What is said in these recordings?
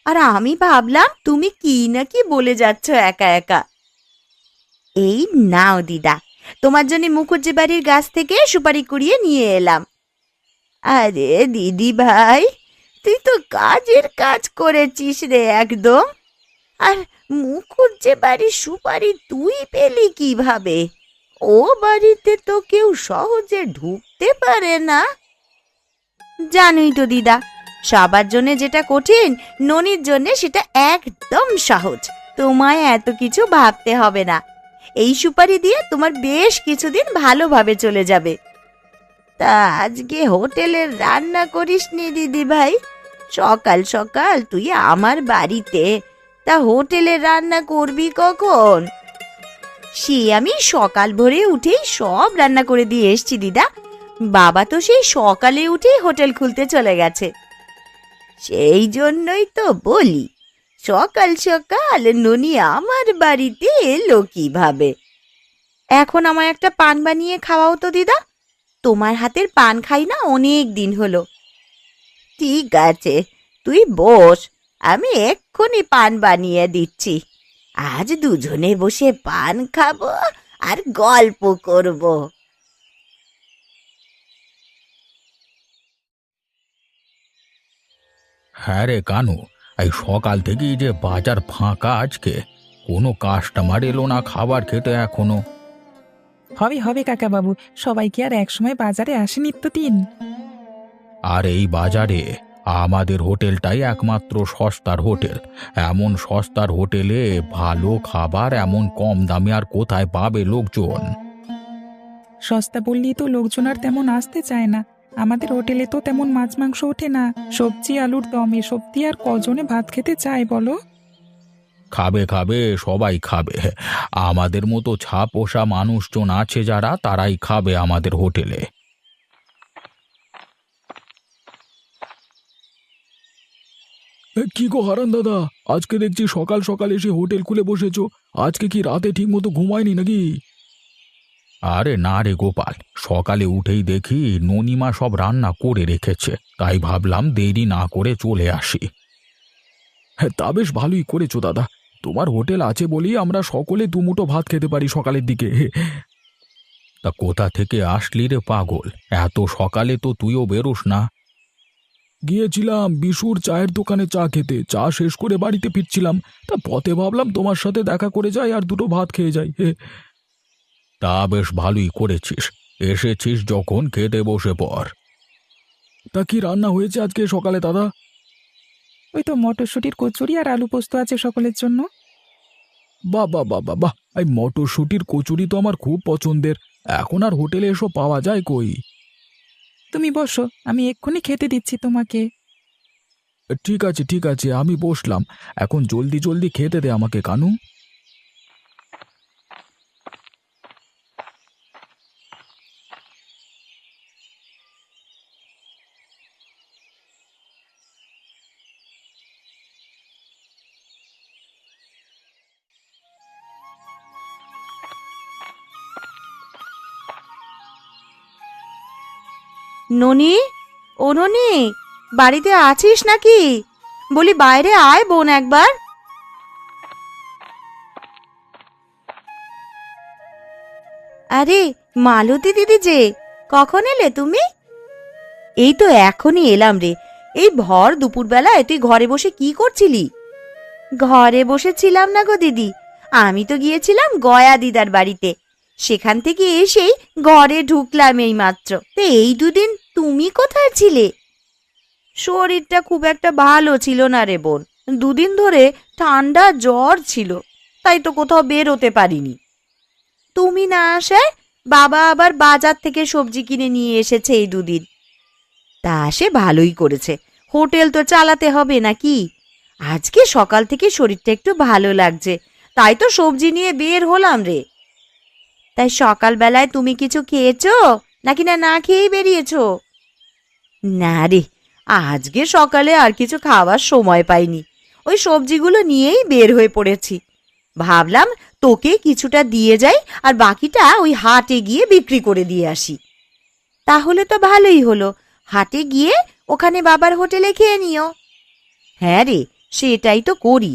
আর আমি ভাবলাম তুমি কি না কি বলে যাচ্ছ একা একা। এই নাও দিদা, তোমার জন্য মুখুজ্জে বাড়ির গাছ থেকে সুপারি কুড়িয়ে নিয়ে এলাম। আরে দিদি ভাই, তুই তো কাজের কাজ করেছিস রে একদম। আর মুখুজ্জে বাড়ির সুপারি তুই পেলি কিভাবে? ও বাড়িতে তো কেউ সহজে ঢুকতে পারে না। জানোই তো দিদা, সবার জন্য যেটা কঠিন ননির জন্য সেটা একদম সহজ। তোমায় এত কিছু ভাবতে হবে না। এই সুপারি দিয়ে তোমার বেশ কিছুদিন ভালোভাবে চলে যাবে। তা আজকে হোটেলের রান্না করিসনি দিদি ভাই? সকাল সকাল তুই আমার বাড়িতে, তা হোটেলের রান্না করবি কখন? সে আমি সকাল ভোরে উঠেই সব রান্না করে দিয়ে এসছি দিদা। বাবা তো সেই সকালে উঠেই হোটেল খুলতে চলে গেছে। সেই জন্যই তো বলি, সকাল সকাল ননি আমার বাড়িতে এলো কিভাবে? এখন আমায় একটা পান বানিয়ে খাওয়াও তো দিদা। তোমার হাতের পান খাই না অনেক দিন হলো। ঠিক আছে, তুই বস, আমি এক্ষুনি পান বানিয়ে দিচ্ছি। আজ দুজনে বসে পান খাবো আর গল্প করব। হ্যাঁ রে কানু, এই সকাল থেকেই যে বাজার ফাঁকা আজকে, কোনো কাস্টমার এলো না খাবার খেতে এখনো। হবে হবে কাকাবাবু, সবাই কি আর একসময় বাজারে আসে নিত্যদিন? আর এই বাজারে আমাদের হোটেলটাই একমাত্র সস্তার হোটেল। এমন সস্তার হোটেলে ভালো খাবার এমন কম দামে আর কোথায় পাবে লোকজন? সস্তা বললেই তো লোকজন আর তেমন আসতে চায় না। আমাদের হোটেলে তো তেমন মাছ মাংস ওঠে না, সবজি আলুর দম এসব দিয়ে আর কজনে ভাত খেতে চায় বলো? খাবে খাবে, সবাই খাবে। আমাদের মতো ছাপোষা মানুষজন আছে যারা, তারাই খাবে আমাদের হোটেলে। কি গো হারান দাদা, আজকে দেখছি সকাল সকাল এসে হোটেল খুলে বসেছো। আজকে কি রাতে ঠিক মতো ঘুমায়নি নাকি? আরে না রে গোপাল, সকালে উঠেই দেখি ননিমা সব রান্না করে রেখেছে, তাই ভাবলাম দেরি না করে চলে আসি। হ্যাঁ, তা বেশ ভালোই করেছো দাদা। তোমার হোটেল আছে বলেই আমরা সকলে দুমুঠো ভাত খেতে পারি সকালের দিকে। তা কোথা থেকে আসলি রে পাগল? এত সকালে তো তুইও বেরোস না। গিয়েছিলাম বিশুর চায়ের দোকানে চা খেতে, চা শেষ করে বাড়িতে ফিরছিলাম। তা পথে ভাবলাম তোমার সাথে দেখা করে যাই আর দুটো ভাত খেয়ে যাই। তা বেশ ভালোই করেছিস, এসেছিস যখন খেতে বসে পড়। তা কি রান্না হয়েছে আজকে সকালে দাদা? ওই তো মটরশুঁটির কচুরি আর আলু পোস্ত আছে সকলের জন্য। বাহ বাহ বাহ বাহ বাহ, এই মটরশুঁটির কচুরি তো আমার খুব পছন্দের। এখন আর হোটেলে এসব পাওয়া যায় কই? তুমি বসো, আমি এক্ষুনি খেতে দিচ্ছি তোমাকে। ঠিক আছে ঠিক আছে, আমি বসলাম। এখন জলদি জলদি খেতে দে আমাকে কানু। ননি, ও ননি, বাড়িতে আছিস নাকি? বলি বাইরে আয় বোন একবার। আরে মালতী দিদি যে, কখন এলে তুমি? এই তো এখনই এলাম রে। এই ভর দুপুরবেলায় তুই ঘরে বসে কি করছিলি? ঘরে বসেছিলাম না গো দিদি, আমি তো গিয়েছিলাম গয়া দিদার বাড়িতে। সেখান থেকে এসেই ঘরে ঢুকলাম এই মাত্র। তো এই দুদিন তুমি কোথায় ছিলে? শরীরটা খুব একটা ভালো ছিল না রে বোন, দুদিন ধরে ঠান্ডা জ্বর ছিল, তাই তো কোথাও বেরোতে পারিনি। তুমি না আসায় বাবা আবার বাজার থেকে সবজি কিনে নিয়ে এসেছে এই দুদিন। তা সে ভালোই করেছে, হোটেল তো চালাতে হবে নাকি। আজকে সকাল থেকে শরীরটা একটু ভালো লাগছে, তাই তো সবজি নিয়ে বের হলাম রে। তাই সকালবেলায় তুমি কিছু খেয়েছো নাকি না না খেয়েই বেরিয়েছো? না রে, আজকে সকালে আর কিছু খাওয়ার সময় পাইনি, ওই সবজিগুলো নিয়েই বের হয়ে পড়েছি। ভাবলাম তোকে কিছুটা দিয়ে যাই আর বাকিটা ওই হাটে গিয়ে বিক্রি করে দিয়ে আসি। তাহলে তো ভালোই হলো, হাটে গিয়ে ওখানে বাবার হোটেলে খেয়ে নিও। হ্যাঁ রে, সেটাই তো করি।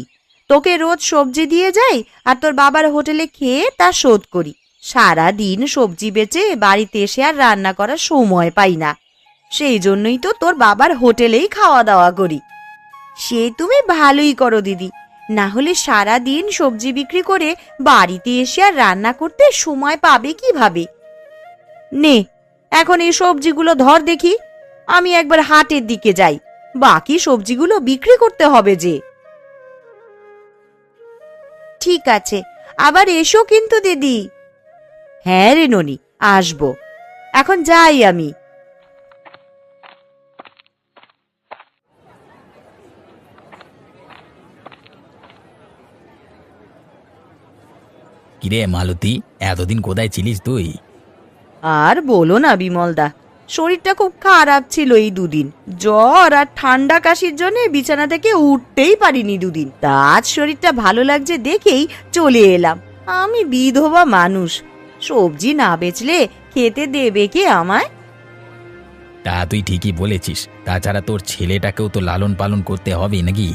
তোকে রোজ সবজি দিয়ে যাই আর তোর বাবার হোটেলে খেয়ে তা শোধ করি। সারা দিন সবজি বেচে বাড়িতে এসে আর রান্না করার সময় পাই না। সেই জন্যই তো তোর বাবার হোটেলেই খাওয়া দাওয়া করি। সে তুমি ভালোই করো দিদি, না হলে সারা দিন সবজি বিক্রি করে বাড়িতে এসে আর রান্না করতে সময় পাবে কিভাবে? নে, এখন এই সবজিগুলো ধর দেখি। আমি একবার হাটের দিকে যাই, বাকি সবজিগুলো বিক্রি করতে হবে যে। ঠিক আছে, আবার এসো কিন্তু দিদি। হ্যাঁ রে ননি, আসবো। এখন যাই আমি। কিরে মালতী, এতদিন কোথায় ছিলিস তুই? আর বলো না বিমলদা, শরীরটা খুব খারাপ ছিল এই দুদিন। জ্বর আর ঠান্ডা কাশির জন্য বিছানা থেকে উঠতেই পারিনি দুদিন। তা আজ শরীরটা ভালো লাগছে দেখেই চলে এলাম। আমি বিধবা মানুষ, সবজি না বেচলে খেতে দেবে কে আমায়? তা তুই ঠিকই বলেছিস, তাছাড়া তোর ছেলেটাকেও তো লালন পালন করতে হবে নাকি?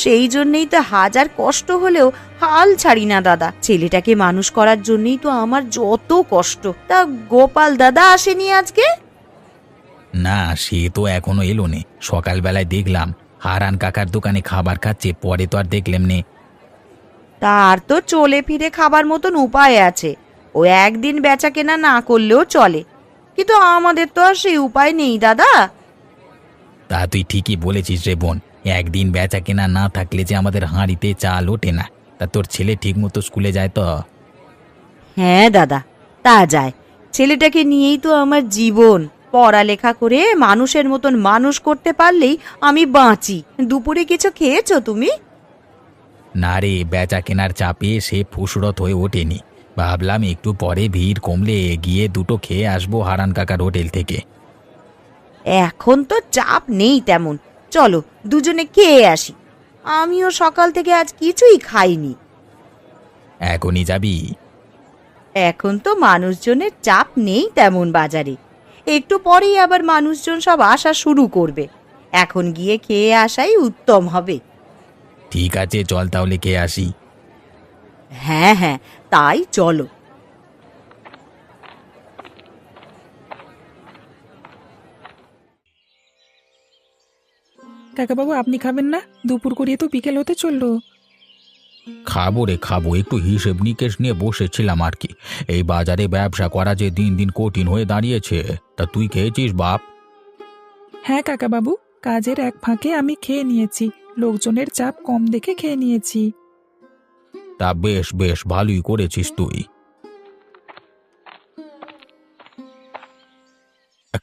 সেই জন্যই তো হাজার কষ্ট হলেও হাল ছাড়ি না দাদা। ছেলেটাকে মানুষ করার জন্যই তো আমার যত কষ্ট। তা গোপাল দাদা আসেনি আজকে? না, সে তো এখনো এলো নে। সকালবেলায় দেখলাম হারান কাকার দোকানে খাবার খাচ্ছে, পরে তো আর দেখলাম নে। তার তো চলে ফিরে খাবার মতন উপায় আছে। ও একদিন বেচা কেনা না করলেও চলে, কিন্তু আমাদের তো আর সেই উপায় নেই দাদা। তা তুই ঠিকই বলেছিস রে বোন, একদিন বেচা কেনা না থাকলে যে আমাদের হাঁড়িতে চাল ওঠে না। তা তোর ছেলে ঠিক মতো স্কুলে যায় তো? হ্যাঁ দাদা, তা যায়। ছেলেটাকে নিয়েই তো আমার জীবন। পড়ালেখা করে মানুষের মতন মানুষ করতে পারলেই আমি বাঁচি। দুপুরে কিছু খেয়েছো তুমি? না রে, বেচা কেনার চাপে সে ফুসরত হয়ে ওঠেনি। ভাবলাম একটু পরে ভিড় কমলে গিয়ে দুটো খেয়ে আসবো হারান কাকার হোটেল থেকে। এখন তো চাপ নেই তেমন, চলো দুজনে খেয়ে আসি। আমিও সকাল থেকে আজ কিছুই খাইনি। এখনই যাবি? এখন তো মানুষজনের চাপ নেই তেমন বাজারে। একটু পরেই আবার মানুষজন সব আসা শুরু করবে। এখন গিয়ে খেয়ে আসাই উত্তম হবে। ঠিক আছে, চল তাহলে খেয়ে আসি। হ্যাঁ হ্যাঁ, তাই চলো। কাকাবাবু, আপনি খাবেন না? দুপুর করিয়ে তো বিকেল হতে চললো। খাবো রে খাবো, একটু হিসেব নিকেশ নিয়ে বসেছিলাম আর কি। এই বাজারে ব্যবসা করা যে দিন দিন কঠিন হয়ে দাঁড়িয়েছে। তা তুই খেয়েছিস বাপ? হ্যাঁ কাকাবাবু, কাজের এক ফাঁকে আমি খেয়ে নিয়েছি। লোকজনের চাপ কম দেখে খেয়ে নিয়েছি। তা বেশ বেশ, ভালোই করেছিস তুই।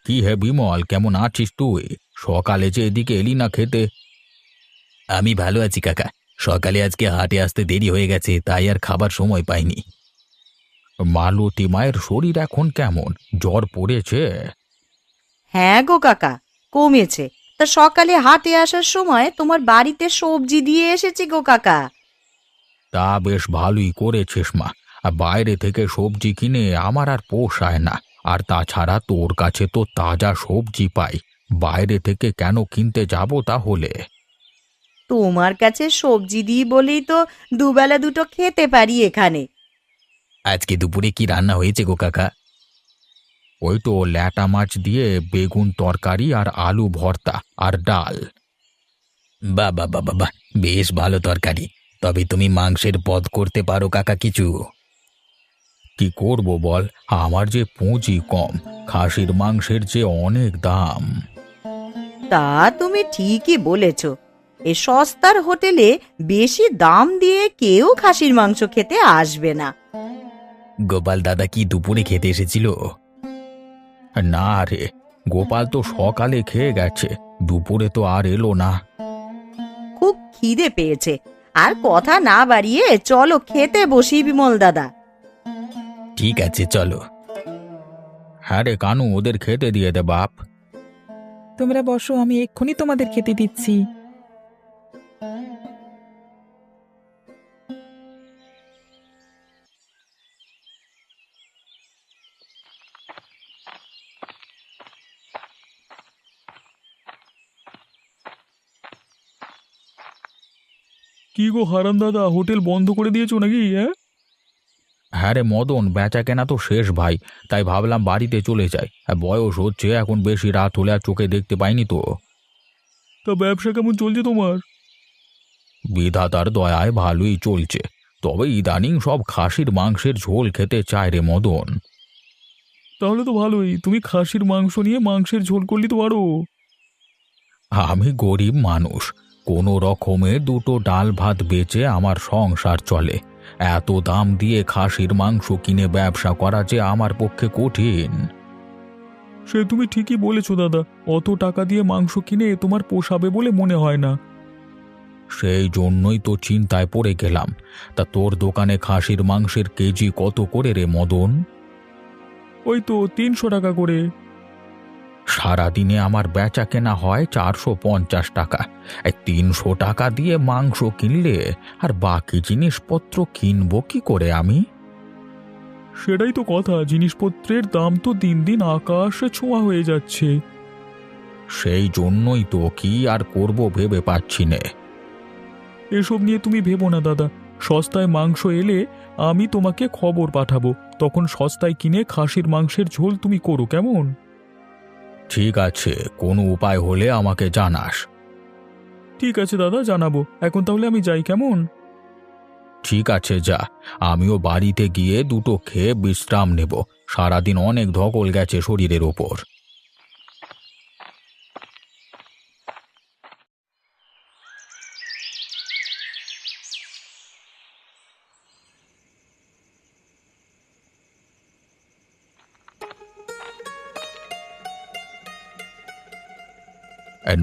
কি হে বিমল, কেমন আছিস তুই? সকালে যে এদিকে এলি না খেতে। আমি ভালো আছি কাকা। সকালে আজকে হাটে আসতে দেরি হয়ে গেছে, তাই আর খাবার সময় পাইনি। মালতী মায়ের শরীর এখন কেমন? জ্বর পড়েছে? হ্যাঁ গো কাকা, কমেছে। তা সকালে হাটে আসার সময় তোমার বাড়িতে সবজি দিয়ে এসেছি গো কাকা। তা বেশ ভালোই করেছিস মা। আর বাইরে থেকে সবজি কিনে আমার আর পোষায় না। আর তাছাড়া তোর কাছে তো তাজা সবজি পাই। বাইরে থেকে কেন কিনতে যাব তাহলে? তোমার কাছে সবজি দিই বলেই তো দুবেলা দুটো খেতে পারি এখানে। আজকে দুপুরে কি রান্না হয়েছে গো কাকা? ওই তো ল্যাটা মাছ দিয়ে বেগুন তরকারি আর আলু ভর্তা আর ডাল। বাহ বাহ বাহ বাহ বাহ, বেশ ভালো তরকারি। তবে তুমি মাংসের পদ করতে পারো কাকা কিছু? কি করব বল, আমার যে পুঁজি কম। খাসির মাংসের যে অনেক দাম। তা তুমি ঠিকই বলেছ। এ সস্তার হোটেলে বেশি দাম দিয়ে কেউ খাসির মাংস খেতে আসবে না। গোপাল দাদা কি দুপুরে খেতে এসেছিল? না রে, গোপাল তো সকালে খেয়ে গেছে, দুপুরে তো আর এলো না। খুব খিদে পেয়েছে, আর কথা না বাড়িয়ে চলো খেতে বসি বিমল দাদা। ঠিক আছে চলো। হ্যাঁ রে কানু, ওদের খেতে দিয়ে দে বাপ। তোমরা বসো, আমি এক্ষুনি তোমাদের খেতে দিচ্ছি। কি গো হারান দাদা, হোটেল বন্ধ করে দিয়েছো নাকি? হ্যাঁ রে মদন, বেচা কেনা তো শেষ ভাই, তাই ভাবলাম বাড়িতে চলে যাই। বয়স হচ্ছে, এখন বেশি রাত হলে আর চোখে দেখতে পাইনি তো। তা ব্যবসা কেমন চলছে তোমার? বিধাতার দয়ায় ভালোই চলছে, তবে ইদানিং সব খাসির মাংসের ঝোল খেতে চায় রে মদন। তাহলে তো ভালোই, তুমি খাসির মাংস নিয়ে মাংসের ঝোল করলি তো আরো। আমি গরিব মানুষ, কোনো রকমে দুটো ডাল ভাত বেচে আমার সংসার চলে। এত দাম দিয়ে খাসির মাংস কিনে ব্যবসা করা যে আমার পক্ষে কঠিন। সে তুমি ঠিকই বলেছো দাদা, অত টাকা দিয়ে মাংস কিনে তোমার পোষাবে বলে মনে হয় না। সেই জন্যই তো চিন্তায় পড়ে গেলাম। তা তোর দোকানে খাসির মাংসের কেজি কত করে রে মদন? ওই তো 300 টাকা করে। সারাদিনে আমার বেচা কেনা হয় 450 টাকা। এই 300 টাকা দিয়ে মাংস কিনলে আর বাকি জিনিসপত্র কিনবো কি করে আমি? সেটাই তো কথা, জিনিসপত্রের দাম তো দিন দিন আকাশে ছোঁয়া হয়ে যাচ্ছে। সেই জন্যই তো কি আর করব ভেবে পাচ্ছি নে। এসব নিয়ে তুমি ভেবো না দাদা, সস্তায় মাংস এলে আমি তোমাকে খবর পাঠাবো, তখন সস্তায় কিনে খাসির মাংসের ঝোল তুমি করো, কেমন? ঠিক আছে, কোনো উপায় হলে আমাকে জানাস। ঠিক আছে দাদা, জানাবো। এখন তাহলে আমি যাই, কেমন? ঠিক আছে যা, আমিও বাড়িতে গিয়ে দুটো খেয়ে বিশ্রাম নেব। সারাদিন অনেক ধকল গেছে শরীরের ওপর।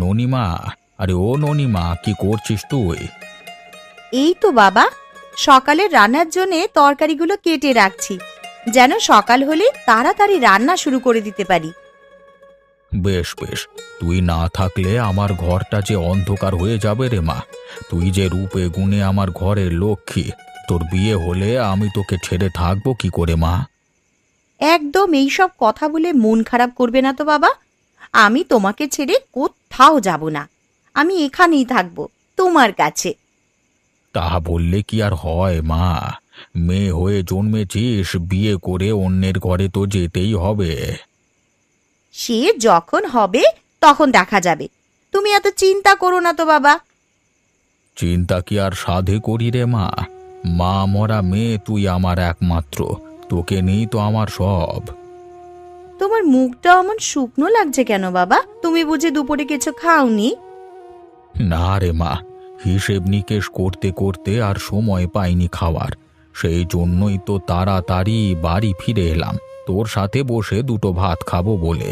ননিমা, আরে ও ননিমা, কি করছিস তুই? এই তো বাবা, সকালে রান্নার জন্যে তরকারিগুলো কেটে রাখছি, যেন সকাল হলে তাড়াতাড়ি রান্না শুরু করে দিতে পারি। বেশ বেশ, তুই না থাকলে আমার ঘরটা যে অন্ধকার হয়ে যাবে রে মা। তুই যে রূপে গুণে আমার ঘরের লক্ষ্মী, তোর বিয়ে হলে আমি তোকে ছেড়ে থাকবো কি করে মা? একদম এইসব কথা বলে মন খারাপ করবে না তো বাবা। আমি তোমাকে ছেড়ে কোথাও যাব না, আমি এখানেই থাকবো তোমার কাছে। তা বললে কি আর হয় মা? মেয়ে হয়ে জন্মেছিস, বিয়ে করে অন্যের ঘরে তো যেতেই হবে। সে যখন হবে তখন দেখা যাবে, তুমি এত চিন্তা করো না তো বাবা। চিন্তা কি আর সাধে করি রে মা? মা মরা মেয়ে তুই আমার একমাত্র, তোকে নেই তো আমার সব। তোমার মুখটা এমন শুকনো লাগছে কেন বাবা? তুমি বুঝি দুপুরে কিছু খাওনি? না রে মা, হিসেব নিকেশ করতে করতে আর সময় পাইনি খাওয়ার। সেই জন্যই তো তাড়াতাড়ি বাড়ি ফিরে এলাম, তোর সাথে বসে দুটো ভাত খাবো বলে।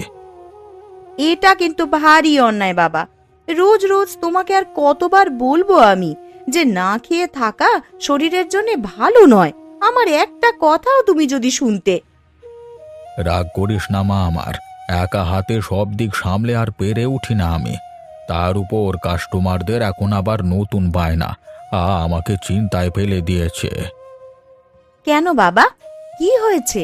এটা কিন্তু ভারী অন্যায় বাবা। রোজ রোজ তোমাকে আর কতবার বলবো আমি যে না খেয়ে থাকা শরীরের জন্য ভালো নয়। আমার একটা কথাও তুমি যদি শুনতে। রাগ করিস না মা আমার, একা হাতে সব দিক সামলে আর পেরে উঠি না আমি। তার উপর কাস্টমারদের এখন আবার নতুন বায়না, আমাকে চিন্তায় ফেলে দিয়েছে। কেন বাবা, কি হয়েছে?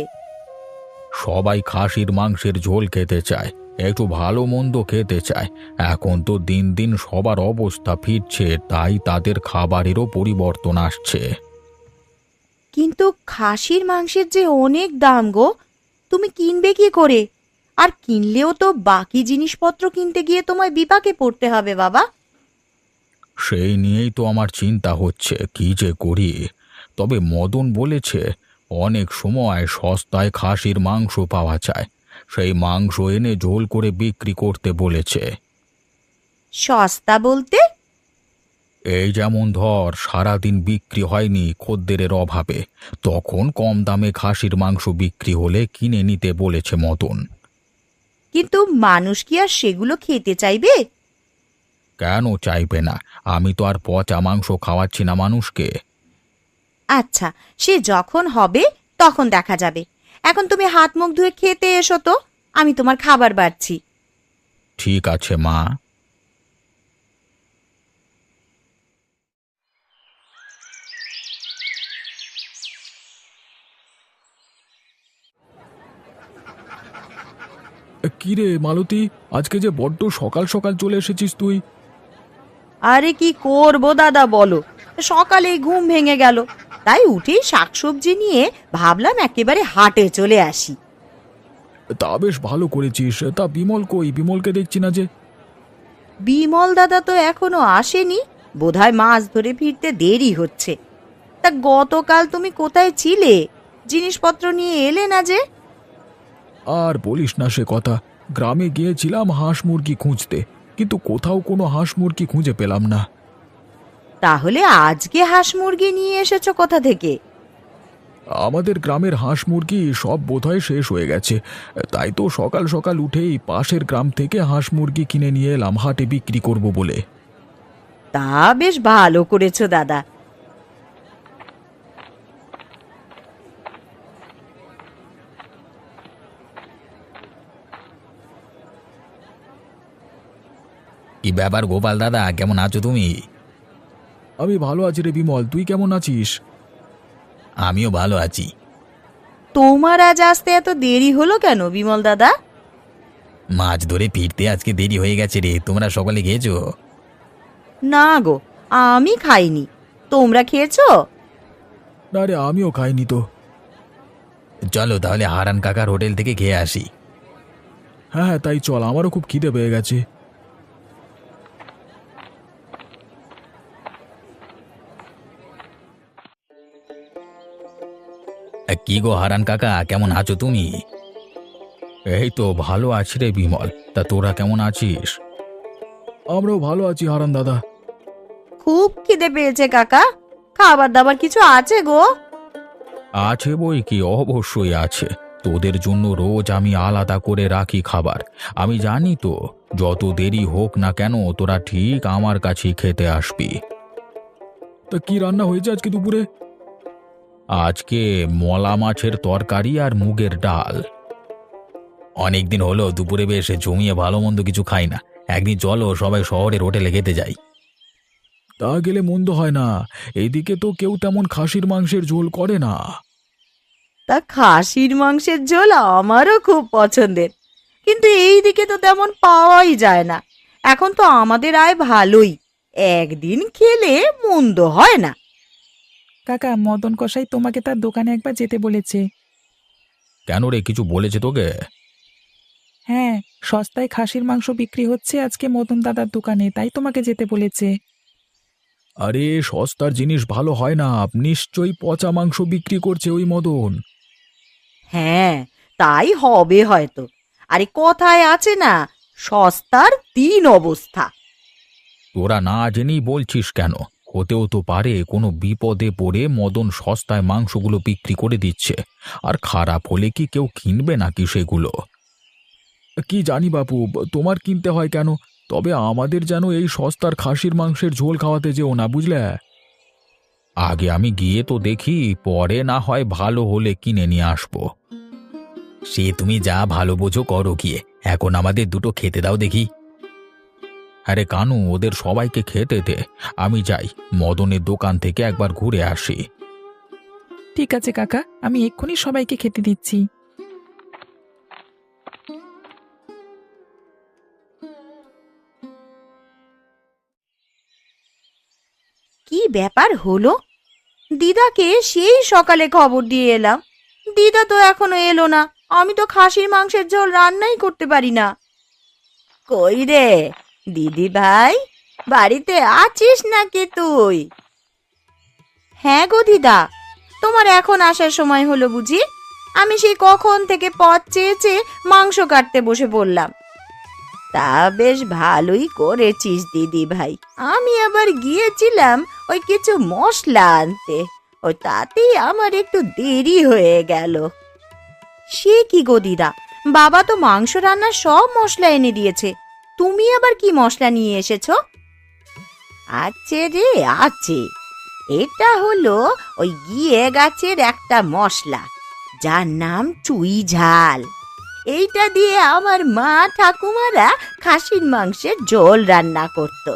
সবাই খাসির মাংসের ঝোল খেতে চায়, একটু ভালো মন্দ খেতে চায়। এখন তো দিন দিন সবার অবস্থা ফিরছে, তাই তাদের খাবারেরও পরিবর্তন আসছে। কিন্তু খাসির মাংসের যে অনেক দাম গো, তুমি কিনবে কি করে? আর কিনলেও তো বাকি জিনিসপত্র কিনতে গিয়ে তোমায় বিপাকে পড়তে হবে বাবা। সেই নিয়েই তো আমার চিন্তা হচ্ছে, কি যে করি। তবে মদন বলেছে অনেক সময় সস্তায় খাসির মাংস পাওয়া যায়, সেই মাংস এনে ঝোল করে বিক্রি করতে বলেছে। সস্তা বলতে? এই যেমন ধর, সারাদিন বিক্রি হয়নি খদ্দেরের অভাবে, তখন কম দামে খাসির মাংস বিক্রি হলে কিনে নিতে বলেছে মদন। কিন্তু মানুষ কি আর সেগুলো খেতে চাইবে? কেন চাইবে না? আমি তো আর পচা মাংস খাওয়াচ্ছি না মানুষকে। আচ্ছা, সে যখন হবে তখন দেখা যাবে। এখন তুমি হাত মুখ ধুয়ে খেতে এসো তো, আমি তোমার খাবার বাড়ছি। ঠিক আছে মা। কি রে মালতী, আজকে যে বড্ড সকাল সকাল চলে এসেছিস তুই? আরে কি করবো দাদা বলো, সকালেই ঘুম ভেঙে গেল, তাই উঠেই শাকসবজি নিয়ে ভাবলাম একেবারে হাটে চলে আসি। তা বেশ ভালো করেছিস। তা বিমল কই? বিমলকে দেখছি না যে। বিমল দাদা তো এখনো আসেনি, বোধহয় মাছ ধরে ফিরতে দেরি হচ্ছে। তা গতকাল তুমি কোথায় ছিলে? জিনিসপত্র নিয়ে এলে না যে? আর বলিস না সে কথা। গ্রামে গিয়েছিলাম হাঁস মুরগি খুঁজতে, কিন্তু কোথাও কোনো হাঁস মুরগি খুঁজে পেলাম না। তাহলে আজকে হাঁস মুরগি নিয়ে এসেছো কোথা থেকে? আমাদের গ্রামের হাঁস মুরগি সব বোধহয় শেষ হয়ে গেছে, তাই তো সকাল সকাল উঠেই পাশের গ্রাম থেকে হাঁস মুরগি কিনে নিয়ে এলাম হাটে বিক্রি করব বলে। তা বেশ ভালো করেছো দাদা। কি ব্যাপার গোপাল দাদা, কেমন আছো তুমি? আমি ভালো আছি রে বিমল, তুই কেমন আছিস? আমিও ভালো আছি। তোমার আজ আসতে এত দেরি হলো কেন বিমল দাদা? মাছ ধরে ফিরতে আজকে দেরি হয়ে গেছে রে। তোমরা সকালে খেয়েছো? না গো, আমি খাইনি। তোমরা খেয়েছো? না রে, আমিও খাইনি তো। চলো তাহলে হারান কাকার হোটেল থেকে খেয়ে আসি। হ্যাঁ হ্যাঁ, তাই চল, আমারও খুব খিদে পেয়ে গেছে। কি গো হারান কাকা, কেমন আছো তুমি? এই তো ভালো আছি রে বিমল, তা তোরা কেমন আছিস? আমরাও ভালো আছি হারান দাদা। খুব খিদে পেয়েছে কাকা, খাবার দাবার কিছু আছে গো? আছে বই কি, অবশ্যই আছে। তোদের জন্য রোজ আমি আলাদা করে রাখি খাবার। আমি জানি তো, যত দেরি হোক না কেন তোরা ঠিক আমার কাছেই খেতে আসবি। তা কি রান্না হয়েছে আজকে দুপুরে? আজকে মলা মাছের তরকারি আর মুগের ডাল। অনেকদিন হলো দুপুরে বেশ জমিয়ে ভালো মন্দ কিছু খাই না। একদিন চলো সবাই শহরের হোটেলে খেতে যাই। তা গেলে মন্দ হয় না। এইদিকে তো কেউ তেমন খাসির মাংসের ঝোল করে না। তা খাসির মাংসের ঝোল আমারও খুব পছন্দের, কিন্তু এই দিকে তো তেমন পাওয়াই যায় না। এখন তো আমাদের আয় ভালোই, একদিন খেলে মন্দ হয় না। কাকা, মদন কসাই তোমাকে তার দোকানে একবার যেতে বলেছে। কেন রে, কিছু বলেছে তোকে? হ্যাঁ, সস্তায় খাসির মাংস বিক্রি হচ্ছে আজকে মদন দাদার দোকানে, তাই তোমাকে যেতে বলেছে। আরে সস্তার জিনিস ভালো হয় না, নিশ্চয়ই পচা মাংস বিক্রি করছে ওই মদন। হ্যাঁ, তাই হবে হয়তো। আরে কথায় আছে না, সস্তার তিন অবস্থা। তোরা না জেনেই বলছিস কেন? হতেও তো পারে কোনো বিপদে পড়ে মদন সস্তায় মাংসগুলো বিক্রি করে দিচ্ছে, আর খারাপ হলে কি কেউ কিনবে নাকি সেগুলো? কি জানি বাপু, তোমার কিনতে হয় কেন? তবে আমাদের যেন এই সস্তার খাসির মাংসের ঝোল খাওয়াতে যেও না, বুঝলে? আগে আমি গিয়ে তো দেখি, পরে না হয় ভালো হলে কিনে নিয়ে আসবো। সে তুমি যা ভালো বোঝো করো গিয়ে, এখন আমাদের দুটো খেতে দাও দেখি। আরে কানু, ওদের সবাইকে খেতে দে। আমি যাই মদনের দোকান থেকে একবার ঘুরে আসি। ঠিক আছে কাকা, আমি এক্ষুনি সবাইকে খেতে দিচ্ছি। কি ব্যাপার হলো? দিদাকে সেই সকালে খবর দিয়ে এলাম, দিদা তো এখনো এলো না। আমি তো খাসির মাংসের ঝোল রান্নাই করতে পারি না। কই রে দিদি ভাই, বাড়িতে আছিস নাকি তুই? হ্যাঁ গো দিদা, তোমার এখন আসার সময় হলো বুঝি? আমি সেই কখন থেকে পথ চেয়ে চেয়ে মাংস কাটতে বসে পড়লাম। তা বেশ ভালোই করেছিস দিদি ভাই। আমি আবার গিয়েছিলাম ওই কিছু মশলা আনতে, ওই তাতেই আমার একটু দেরি হয়ে গেল। সে কি গো দিদা, বাবা তো মাংস রান্নার সব মশলা এনে দিয়েছে, তুমি আবার কি মশলা নিয়ে এসেছো? আছে রে আছে, এটা হলো ওই গিয়ে গাছের একটা মশলা, যার নাম চুই ঝাল। এইটা দিয়ে আমার মা ঠাকুমারা খাসির মাংসের ঝোল রান্না করত।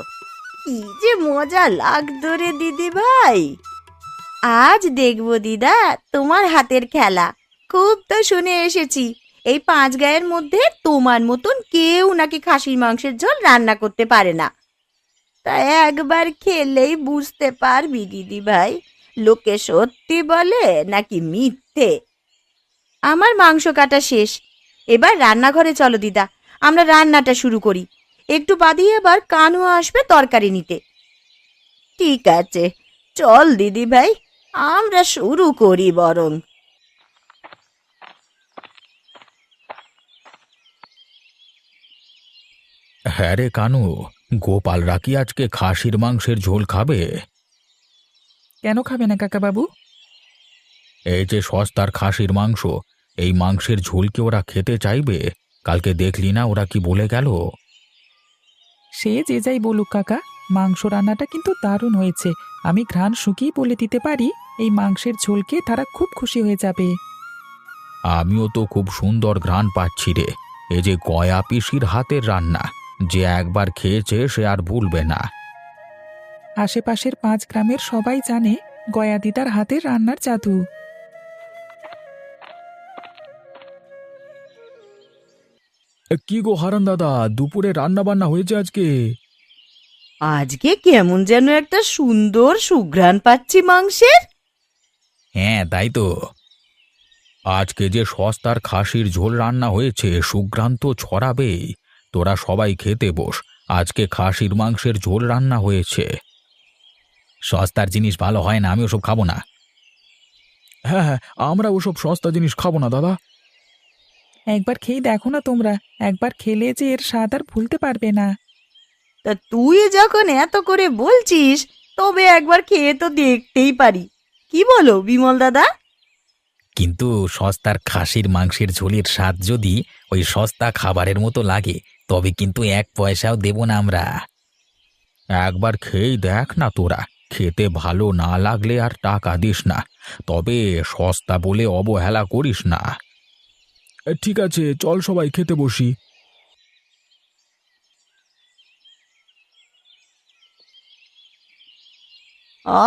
কি যে মজা লাগতো রে দিদি ভাই। আজ দেখবো দিদা তোমার হাতের খেলা। খুব তো শুনে এসেছি এই 5 গায়ের মধ্যে তোমার মতন কেউ নাকি খাসির মাংসের ঝোল রান্না করতে পারে না। তা একবার খেলেই বুঝতে পারবি দিদি ভাই, লোকে সত্যি বলে নাকি মিথ্যে। আমার মাংস কাটা শেষ, এবার রান্নাঘরে চলো দিদা, আমরা রান্নাটা শুরু করি। একটু বাদেই এবার কানু আসবে তরকারি নিতে। ঠিক আছে, চল দিদি ভাই, আমরা শুরু করি বরং। হ্যাঁ রে কানু, গোপালরা কি আজকে খাসির মাংসের ঝোল খাবে? কেন খাবে না কাকাবাবু? এই যে সস্তার খাসির মাংস, এই মাংসের ঝোল কি ওরা খেতে চাইবে? কালকে দেখলি না ওরা কি বলে গেল? সে যে যাই বলুক কাকা, মাংস রান্নাটা কিন্তু দারুণ হয়েছে। আমি ঘ্রাণ শুকিয়ে বলে দিতে পারি, এই মাংসের ঝোলকে তারা খুব খুশি হয়ে যাবে। আমিও তো খুব সুন্দর ঘ্রাণ পাচ্ছি রে। এই যে গয়া পিসির হাতের রান্না, যে একবার খেয়েছে সে আর ভুলবে না। আশেপাশের 5 গ্রামের সবাই জানে গয়া দিদার হাতের রান্নার জাদু। কি গো হারান দাদা, দুপুরে রান্না বান্না হয়েছে আজকে? আজকে কেমন যেন একটা সুন্দর সুঘ্রাণ পাচ্ছি মাংসের। হ্যাঁ তাই তো, আজকে যে সস্তার খাসির ঝোল রান্না হয়েছে, সুঘ্রাণ তো ছড়াবেই। তোরা সবাই খেতে বস, আজকে খাসির মাংসের ঝোল রান্না হয়েছে। সস্তার জিনিস ভালো হয় না, আমি ওসব খাবো না। হ্যাঁ হ্যাঁ, আমরা ওসব সস্তা জিনিস খাবো না দাদা। একবার খেয়ে দেখো না তোমরা, একবার খেলে যে এর স্বাদ আর ভুলতে পারবে না। তা তুই যখন এত করে বলছিস, তবে একবার খেয়ে তো দেখতেই পারি। কি বলো বিমল দাদা? কিন্তু সস্তার খাসির মাংসের ঝোলের স্বাদ যদি ওই সস্তা খাবারের মতো লাগে, তবে কিন্তু 1 পয়সাও দেব না আমরা। একবার খেয়েই দেখ না তোরা, খেতে ভালো না লাগলে আর টাকা দিস না, তবে সস্তা বলে অবহেলা করিস না। ঠিক আছে, চল সবাই খেতে বসি।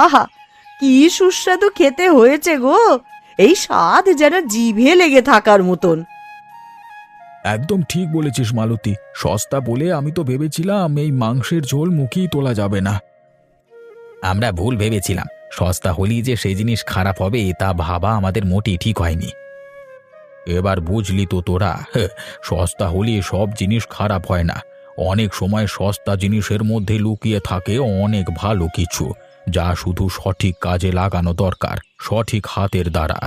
আহা, কি সুস্বাদু খেতে হয়েছে গো! এই স্বাদ যেন জিভে লেগে থাকার মতন। একদম ঠিক বলেছিস মালতী, সস্তা বলে আমি তো ভেবেছিলাম এই মাংসের ঝোল মুখেই তোলা যাবে না। আমরা ভুল ভেবেছিলাম, সস্তা হলেই যে সেই জিনিস খারাপ হবে তা ভাবা আমাদের মোটেই ঠিক হয়নি। এবার বুঝলি তো তোরা, সস্তা হলে সব জিনিস খারাপ হয় না। অনেক সময় সস্তা জিনিসের মধ্যে লুকিয়ে থাকে অনেক ভালো কিছু, যা শুধু সঠিক কাজে লাগানো দরকার, সঠিক হাতের দ্বারা।